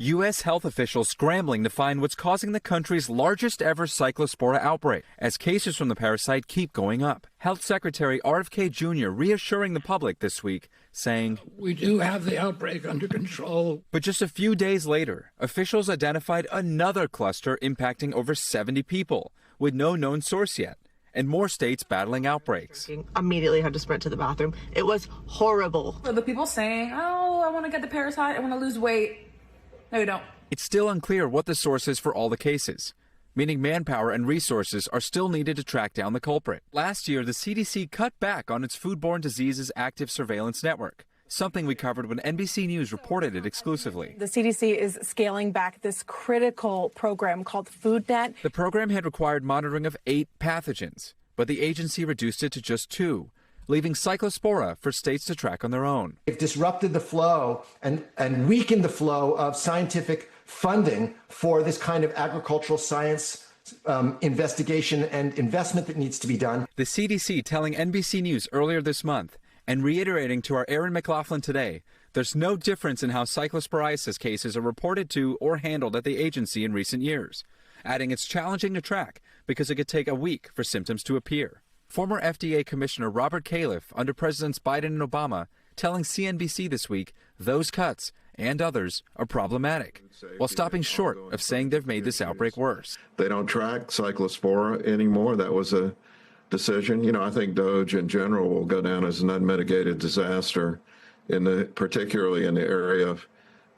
U.S. health officials scrambling to find what's causing the country's largest ever cyclospora outbreak as cases from the parasite keep going up. Health Secretary RFK Jr. reassuring the public this week, saying, "We do have the outbreak under control." But just a few days later, officials identified another cluster impacting over 70 people with no known source yet, and more states battling outbreaks. Immediately had to sprint to the bathroom. It was horrible. So the people saying, oh, I want to get the parasite, I want to lose weight. No, you don't. It's still unclear what the source is for all the cases, meaning manpower and resources are still needed to track down the culprit. Last year, the CDC cut back on its foodborne diseases active surveillance network, something we covered when NBC News reported it exclusively. The CDC is scaling back this critical program called FoodNet. The program had required monitoring of 8 pathogens, but the agency reduced it to just 2, leaving cyclospora for states to track on their own. It disrupted the flow and weakened the flow of scientific funding for this kind of agricultural science investigation and investment that needs to be done. The CDC telling NBC News earlier this month and reiterating to our Aaron McLaughlin today, there's no difference in how cyclosporiasis cases are reported to or handled at the agency in recent years, adding it's challenging to track because it could take a week for symptoms to appear. Former FDA Commissioner Robert Califf, under Presidents Biden and Obama, telling CNBC this week those cuts and others are problematic, while stopping short of saying they've made this outbreak worse. They don't track cyclospora anymore. That was a decision. You know, I think DOGE in general will go down as an unmitigated disaster, particularly in the area of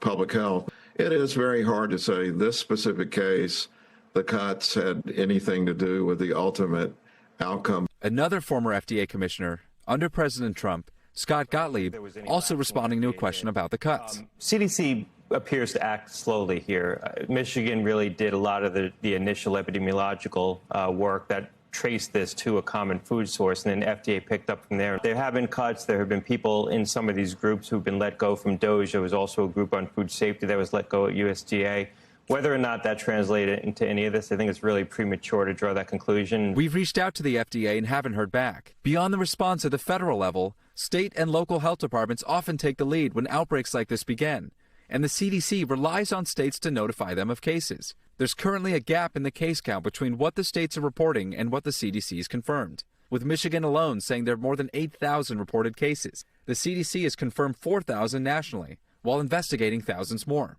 public health. It is very hard to say this specific case, the cuts had anything to do with the ultimate outcome. Another former FDA commissioner, under President Trump, Scott Gottlieb, also responding to a question about the cuts. CDC appears to act slowly here. Michigan really did a lot of the initial epidemiological work that traced this to a common food source, and then FDA picked up from there. There have been cuts. There have been people in some of these groups who've been let go from DOGE. There was also a group on food safety that was let go at USDA. Whether or not that translated into any of this, I think it's really premature to draw that conclusion. We've reached out to the FDA and haven't heard back. Beyond the response at the federal level, state and local health departments often take the lead when outbreaks like this begin, and the CDC relies on states to notify them of cases. There's currently a gap in the case count between what the states are reporting and what the CDC has confirmed, with Michigan alone saying there are more than 8,000 reported cases. The CDC has confirmed 4,000 nationally, while investigating thousands more.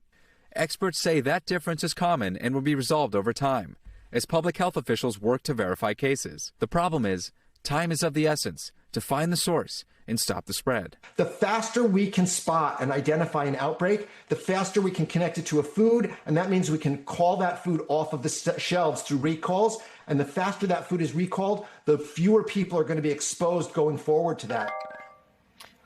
Experts say that difference is common and will be resolved over time, as public health officials work to verify cases. The problem is, time is of the essence to find the source and stop the spread. The faster we can spot and identify an outbreak, the faster we can connect it to a food, and that means we can call that food off of the shelves through recalls, and the faster that food is recalled, the fewer people are going to be exposed going forward to that.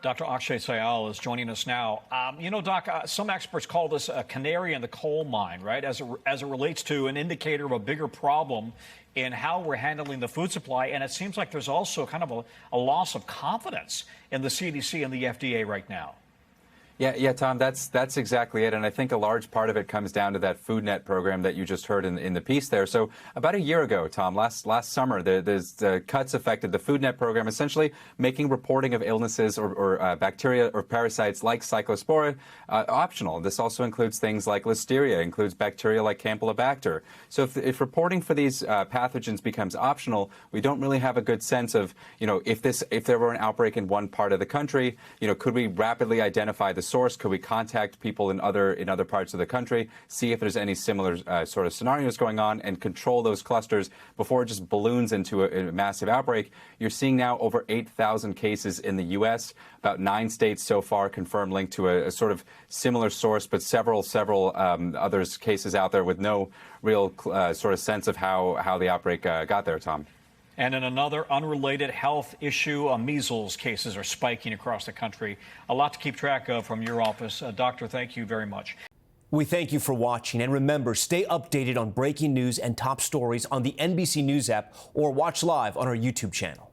Dr. Akshay Syal is joining us now. You know, Doc, some experts call this a canary in the coal mine, right, as it relates to an indicator of a bigger problem in how we're handling the food supply. And it seems like there's also kind of a loss of confidence in the CDC and the FDA right now. Yeah, Tom, that's exactly it. And I think a large part of it comes down to that FoodNet program that you just heard in the piece there. So about a year ago, Tom, last summer, the cuts affected the FoodNet program, essentially making reporting of illnesses or bacteria or parasites like cyclospora optional. This also includes things like listeria, includes bacteria like Campylobacter. So if reporting for these pathogens becomes optional, we don't really have a good sense of, if there were an outbreak in one part of the country, could we rapidly identify the source? Could we contact people in other parts of the country, see if there's any similar sort of scenarios going on, and control those clusters before it just balloons into a massive outbreak? You're seeing now over 8,000 cases in the U.S., about 9 states so far confirmed linked to a sort of similar source, but several others cases out there with no real sort of sense of how the outbreak got there, Tom. And in another unrelated health issue, measles cases are spiking across the country. A lot to keep track of from your office. Doctor, thank you very much. We thank you for watching. And remember, stay updated on breaking news and top stories on the NBC News app or watch live on our YouTube channel.